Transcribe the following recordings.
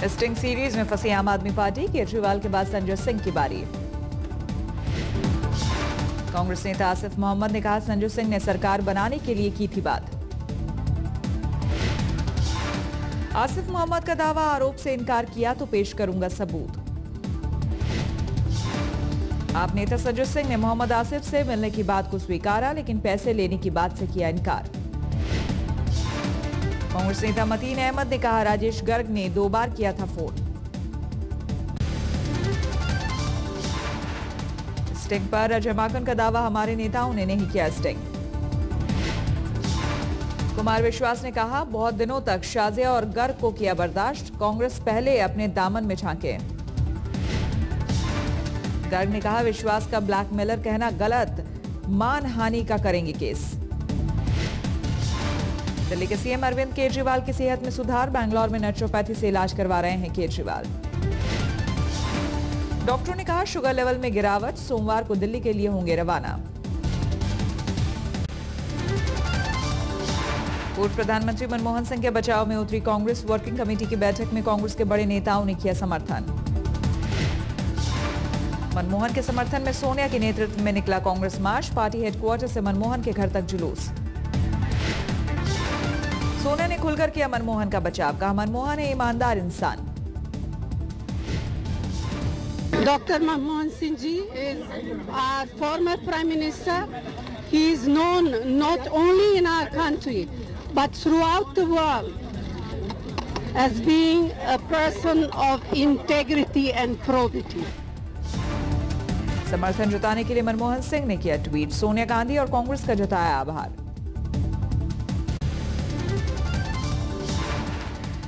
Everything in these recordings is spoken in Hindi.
स्टिंग सीरीज में फंसी आम आदमी पार्टी, केजरीवाल के बाद संजय सिंह की बारी। कांग्रेस नेता आसिफ मोहम्मद ने कहा, संजय सिंह ने सरकार बनाने के लिए की थी बात। आसिफ मोहम्मद का दावा, आरोप से इनकार किया तो पेश करूंगा सबूत। आप नेता संजय सिंह ने मोहम्मद आसिफ से मिलने की बात को स्वीकारा, लेकिन पैसे लेने की बात से किया इनकार। कांग्रेस नेता मतीन अहमद ने कहा, राजेश गर्ग ने 2 बार किया था फोन। स्टिंग पर अजय माकन का दावा, हमारे नेताओं ने नहीं किया स्टिंग। कुमार विश्वास ने कहा, बहुत दिनों तक शाजिया और गर्ग को किया बर्दाश्त, कांग्रेस पहले अपने दामन में झांके। गर्ग ने कहा, विश्वास का ब्लैकमेलर कहना गलत, मानहानि का करेंगे केस। दिल्ली के सीएम अरविंद केजरीवाल की सेहत में सुधार, बैंगलोर में नेचुरोपैथी से इलाज करवा रहे हैं केजरीवाल। डॉक्टरों ने कहा, शुगर लेवल में गिरावट, सोमवार को दिल्ली के लिए होंगे रवाना। पूर्व प्रधानमंत्री मनमोहन सिंह के बचाव में उतरी कांग्रेस, वर्किंग कमेटी की बैठक में कांग्रेस के बड़े नेताओं ने किया समर्थन। मनमोहन के समर्थन में सोनिया के नेतृत्व में निकला कांग्रेस मार्च, पार्टी हेडक्वार्टर से मनमोहन के घर तक जुलूस। सोनिया ने खुलकर किया मनमोहन का बचाव, कहा मनमोहन है ईमानदार इंसान। Dr. Manmohan Singh ji is our former Prime Minister. He is known not only in our country but throughout the world as being a person of integrity and probity. समर्थन जताने के लिए मनमोहन सिंह ने किया ट्वीट, सोनिया गांधी और कांग्रेस का जताया आभार।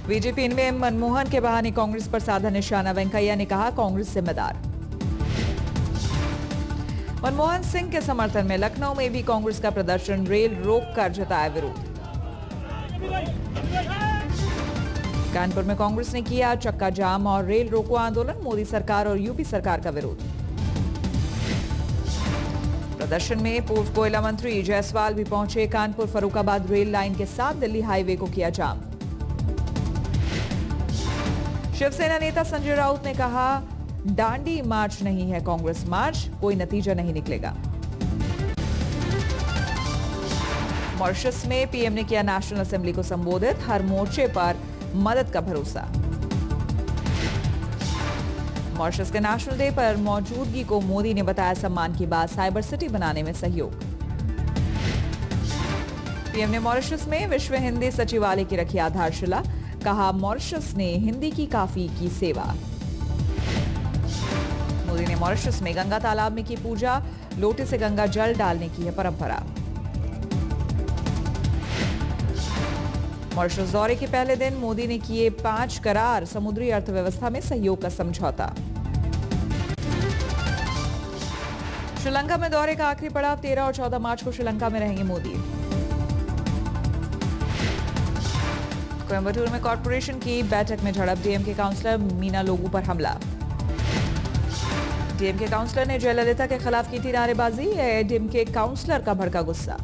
बीजेपी में मनमोहन के बहाने कांग्रेस पर साधा निशाना, वेंकैया ने कहा, कांग्रेस जिम्मेदार। मनमोहन सिंह के समर्थन में लखनऊ में भी कांग्रेस का प्रदर्शन, रेल रोककर जताया विरोध। कानपुर में कांग्रेस ने किया चक्का जाम और रेल रोको आंदोलन, मोदी सरकार और यूपी सरकार का विरोध। प्रदर्शन में पूर्व कोयला मंत्री जायसवाल भी पहुंचे, कानपुर फर्रुखाबाद रेल लाइन के साथ दिल्ली हाईवे को किया जाम। शिवसेना नेता संजय राउत ने कहा, दांडी मार्च नहीं है कांग्रेस मार्च, कोई नतीजा नहीं निकलेगा। मॉरिशस में पीएम ने किया नेशनल असेंबली को संबोधित, हर मोर्चे पर मदद का भरोसा। मॉरिशस के नेशनल डे पर मौजूदगी को मोदी ने बताया सम्मान की बात, साइबर सिटी बनाने में सहयोग। पीएम ने मॉरिशस में विश्व हिंदी सचिवालय की रखी आधारशिला, कहा मॉरिशस ने हिंदी की काफी की सेवा। मोदी ने मॉरिशस में गंगा तालाब में की पूजा, लोटे से गंगा जल डालने की है परंपरा। मॉरिशस दौरे के पहले दिन मोदी ने किए 5 करार, समुद्री अर्थव्यवस्था में सहयोग का समझौता। श्रीलंका में दौरे का आखिरी पड़ाव, 13 और 14 मार्च को श्रीलंका में रहेंगे मोदी। कोयम्बटूर में कॉर्पोरेशन की बैठक में झड़प, डीएमके काउंसलर मीना लोगू पर हमला। डीएमके काउंसलर ने जयललिता के खिलाफ की थी नारेबाजी, डीएमके काउंसलर का भड़का गुस्सा।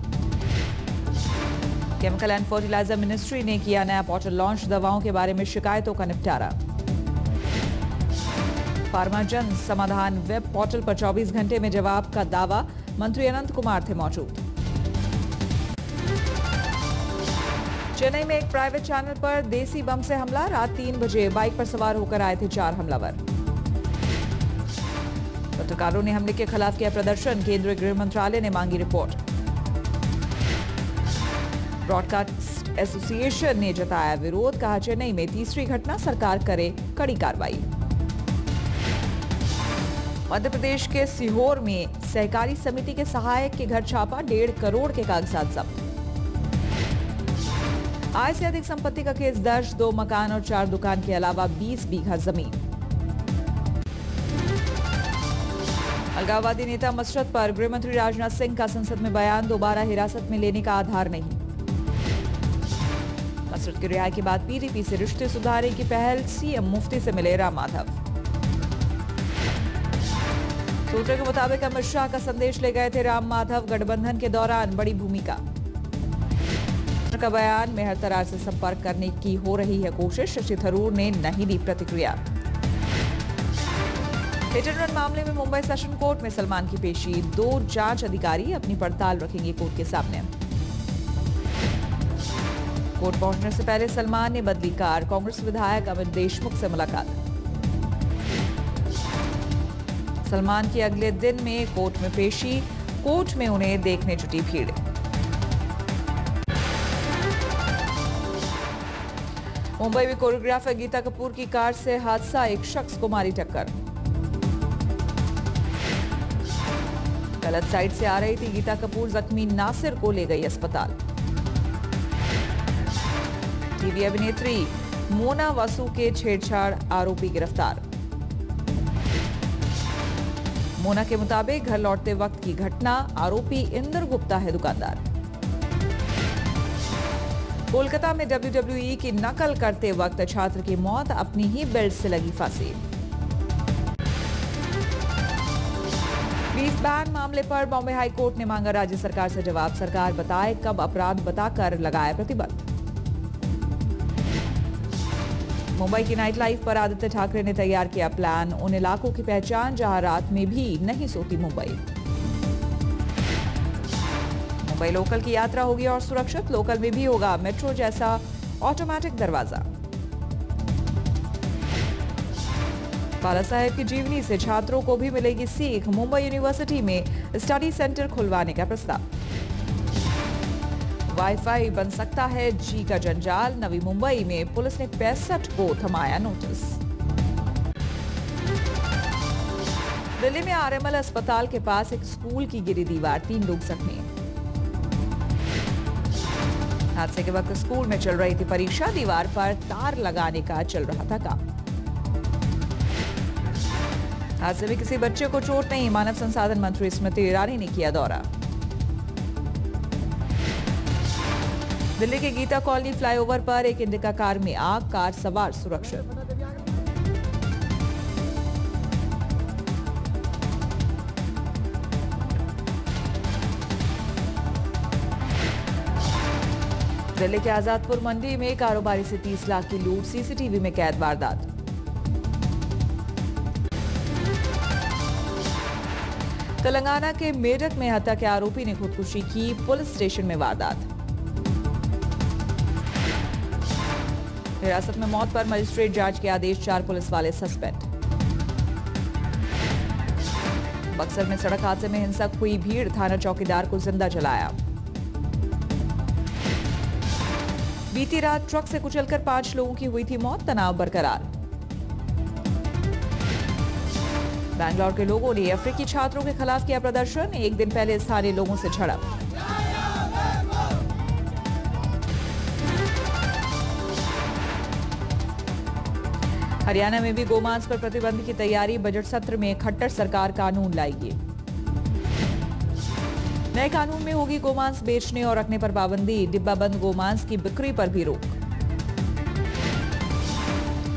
केमिकल एंड फर्टिलाइजर मिनिस्ट्री ने किया नया पोर्टल लॉन्च, दवाओं के बारे में शिकायतों का निपटारा। फार्मा जन समाधान वेब पोर्टल पर 24 घंटे में जवाब का दावा, मंत्री अनंत कुमार थे मौजूद। चेन्नई में एक प्राइवेट चैनल पर देसी बम से हमला, रात 3 बजे बाइक पर सवार होकर आए थे 4 हमलावर। पत्रकारों ने हमले के खिलाफ किया प्रदर्शन, केंद्रीय गृह मंत्रालय ने मांगी रिपोर्ट। ब्रॉडकास्ट एसोसिएशन ने जताया विरोध, कहा चेन्नई में तीसरी घटना, सरकार करे कड़ी कार्रवाई। मध्य प्रदेश के सीहोर में सहकारी समिति के सहायक के घर छापा, 1.5 करोड़ के कागजात जब्त। आय से अधिक संपत्ति का केस दर्ज, 2 मकान और 4 दुकान के अलावा 20 बीघा जमीन। अलगाववादी नेता मसरत पर गृह मंत्री राजनाथ सिंह का संसद में बयान, दोबारा हिरासत में लेने का आधार नहीं। मसरत की रिहाई के बाद पीडीपी से रिश्ते सुधारने की पहल, सीएम मुफ्ती से मिले राम माधव। सूत्रों के मुताबिक अमित शाह का संदेश ले गए थे राम माधव, गठबंधन के दौरान बड़ी भूमिका। का बयान, मेहर तरार से संपर्क करने की हो रही है कोशिश, शशि थरूर ने नहीं दी प्रतिक्रिया। हिट एंड रन मामले में मुंबई सेशन कोर्ट में सलमान की पेशी, 2 जांच अधिकारी अपनी पड़ताल रखेंगे कोर्ट के सामने। कोर्ट पहुंचने से पहले सलमान ने बदली कार, कांग्रेस विधायक अमित देशमुख से मुलाकात। सलमान की अगले दिन में कोर्ट में पेशी, कोर्ट में उन्हें देखने जुटी भीड़। मुंबई में कोरियोग्राफर गीता कपूर की कार से हादसा, एक शख्स को मारी टक्कर। गलत साइड से आ रही थी गीता कपूर, जख्मी नासिर को ले गई अस्पताल। टीवी अभिनेत्री मोना वासु के छेड़छाड़ आरोपी गिरफ्तार। मोना के मुताबिक घर लौटते वक्त की घटना, आरोपी इंदर गुप्ता है दुकानदार। कोलकाता में WWE की नकल करते वक्त छात्र की मौत, अपनी ही बेल्ट से लगी फांसी। बीफ बैन मामले पर बॉम्बे हाई कोर्ट ने मांगा राज्य सरकार से जवाब, सरकार बताए कब अपराध बताकर लगाए प्रतिबंध। मुंबई की नाइट लाइफ पर आदित्य ठाकरे ने तैयार किया प्लान, उन इलाकों की पहचान जहां रात में भी नहीं सोती मुंबई। मुंबई लोकल की यात्रा होगी और सुरक्षित, लोकल में भी होगा मेट्रो जैसा ऑटोमेटिक दरवाजा। बाला साहेब की जीवनी से छात्रों को भी मिलेगी सीख, मुंबई यूनिवर्सिटी में स्टडी सेंटर खुलवाने का प्रस्ताव। वाईफाई बन सकता है जी का जंजाल, नवी मुंबई में पुलिस ने 65 को थमाया नोटिस। दिल्ली में आरएमएल अस्पताल के पास एक स्कूल की गिरी दीवार, 3 लोग जख्मी। हादसे के वक्त स्कूल में चल रही थी परीक्षा, दीवार पर तार लगाने का चल रहा था काम। हादसे में किसी बच्चे को चोट नहीं, मानव संसाधन मंत्री स्मृति ईरानी ने किया दौरा। दिल्ली के गीता कॉलोनी फ्लाईओवर पर एक इंडिका कार में आग, कार सवार सुरक्षित। दिल्ली के आजादपुर मंडी में कारोबारी से 30 लाख की लूट, सीसीटीवी में कैद वारदात। तेलंगाना के मेरठ में हत्या के आरोपी ने खुदकुशी की, पुलिस स्टेशन में वारदात। हिरासत में मौत पर मजिस्ट्रेट जांच के आदेश, 4 पुलिस वाले सस्पेंड। बक्सर में सड़क हादसे में हिंसक हुई भीड़, थाना चौकीदार को जिंदा जलाया। बीती रात ट्रक से कुचलकर 5 लोगों की हुई थी मौत, तनाव बरकरार। बैंगलोर के लोगों ने अफ्रीकी छात्रों के खिलाफ किया प्रदर्शन, एक दिन पहले स्थानीय लोगों से झड़प। हरियाणा में भी गोमांस पर प्रतिबंध की तैयारी, बजट सत्र में खट्टर सरकार कानून लाएगी। नए कानून में होगी गोमांस बेचने और रखने पर पाबंदी, डिब्बाबंद गोमांस की बिक्री पर भी रोक।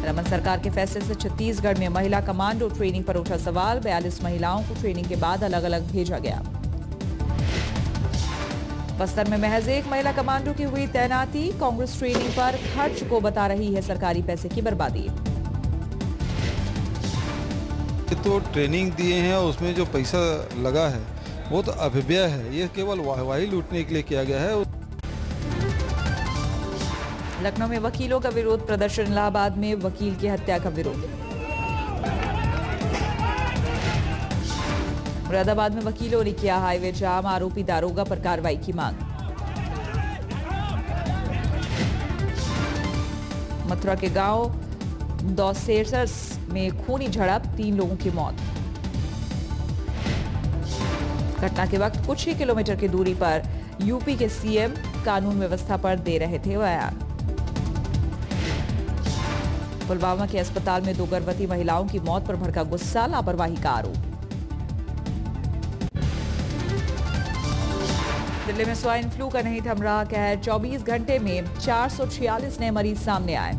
रमन सरकार के फैसले से छत्तीसगढ़ में महिला कमांडो ट्रेनिंग पर उठा सवाल, 42 महिलाओं को ट्रेनिंग के बाद अलग अलग भेजा गया। बस्तर में महज एक महिला कमांडो की हुई तैनाती, कांग्रेस ट्रेनिंग पर खर्च को बता रही है सरकारी पैसे की बर्बादी। तो ट्रेनिंग दिए हैं और उसमें जो पैसा लगा है वो तो अपव्यय है, ये केवल वाहवाही लूटने के लिए किया गया है। लखनऊ में वकीलों का विरोध प्रदर्शन, इलाहाबाद में वकील की हत्या का विरोध। मुरादाबाद में वकीलों ने किया हाईवे जाम, आरोपी दारोगा पर कार्रवाई की मांग। मथुरा के गांव दौसेरस में खूनी झड़प, 3 लोगों की मौत। घटना के वक्त कुछ ही किलोमीटर की दूरी पर यूपी के सीएम कानून व्यवस्था पर दे रहे थे बयान। पुलवामा के अस्पताल में 2 गर्भवती महिलाओं की मौत पर भड़का गुस्सा, लापरवाही का आरोप। दिल्ली में स्वाइन फ्लू का नहीं थम रहा कहर, 24 घंटे में 446 नए मरीज सामने आए।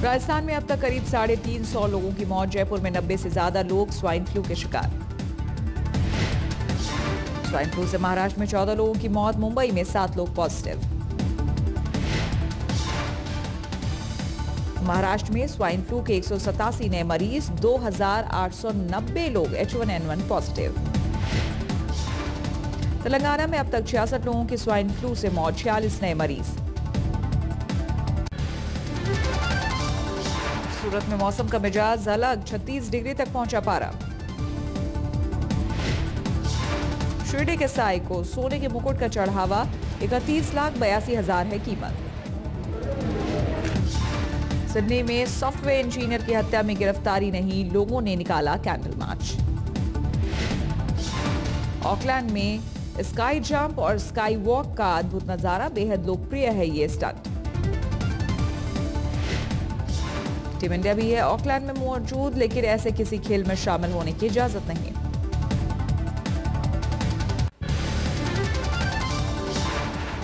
राजस्थान में अब तक करीब 350 लोगों की मौत, जयपुर में 90 से ज्यादा लोग स्वाइन फ्लू के शिकार। स्वाइन फ्लू से महाराष्ट्र में 14 लोगों की मौत, मुंबई में 7 लोग पॉजिटिव। महाराष्ट्र में स्वाइन फ्लू के 187 नए मरीज, 2,890 लोग H1N1 पॉजिटिव। तेलंगाना में अब तक 66 लोगों की स्वाइन फ्लू से मौत, 46 नए मरीज। सूरत में मौसम का मिजाज अलग, 36 डिग्री तक पहुंचा पारा। शिरडी के साई को सोने के मुकुट का चढ़ावा, 31,82,000 है कीमत। सिडनी में सॉफ्टवेयर इंजीनियर की हत्या में गिरफ्तारी नहीं, लोगों ने निकाला कैंडल मार्च। ऑकलैंड में स्काई जंप और स्काई वॉक का अद्भुत नजारा, बेहद लोकप्रिय है ये स्टंट। टीम इंडिया भी है ऑकलैंड में मौजूद, लेकिन ऐसे किसी खेल में शामिल होने की इजाजत नहीं।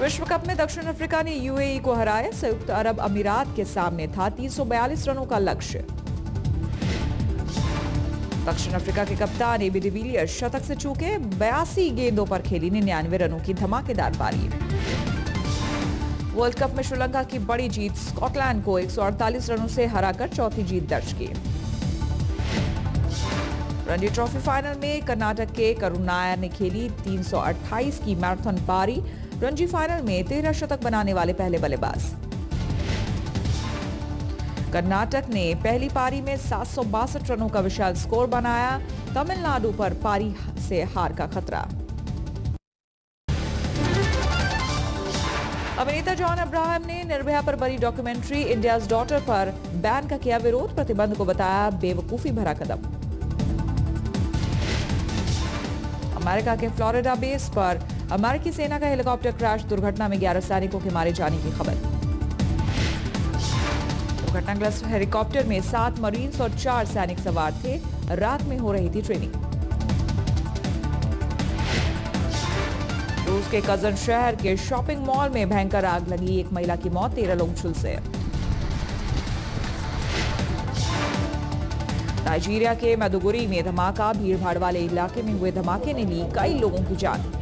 विश्व कप में दक्षिण अफ्रीका ने यूएई को हराया, संयुक्त अरब अमीरात के सामने था 342 रनों का लक्ष्य। दक्षिण अफ्रीका के कप्तान एबी डिविलियर्स शतक से चूके, 82 गेंदों पर खेली 99 रनों की धमाकेदार पारी। वर्ल्ड कप में श्रीलंका की बड़ी जीत, स्कॉटलैंड को 148 रनों से हराकर चौथी जीत दर्ज की। रणजी ट्रॉफी फाइनल में कर्नाटक के करुणाया ने खेली 328 की मैराथन पारी, रणजी फाइनल में 13 शतक बनाने वाले पहले बल्लेबाज। कर्नाटक ने पहली पारी में 762 रनों का विशाल स्कोर बनाया, तमिलनाडु पर पारी से हार का खतरा। अभिनेता जॉन अब्राहम ने निर्भया पर बनी डॉक्यूमेंट्री इंडियाज डॉटर पर बैन का किया विरोध, प्रतिबंध को बताया बेवकूफी भरा कदम। अमेरिका के फ्लोरिडा बेस पर अमेरिकी सेना का हेलीकॉप्टर क्रैश, दुर्घटना में 11 सैनिकों के मारे जाने की खबर। दुर्घटनाग्रस्त हेलीकॉप्टर में 7 मरीन्स और 4 सैनिक सवार थे, रात में हो रही थी ट्रेनिंग। रूस के कजन शहर के शॉपिंग मॉल में भयंकर आग लगी, एक महिला की मौत, 13 लोग झुलसे। नाइजीरिया के मैदुगुरी में धमाका, भीड़भाड़ वाले इलाके में हुए धमाके ने ली कई लोगों की जान।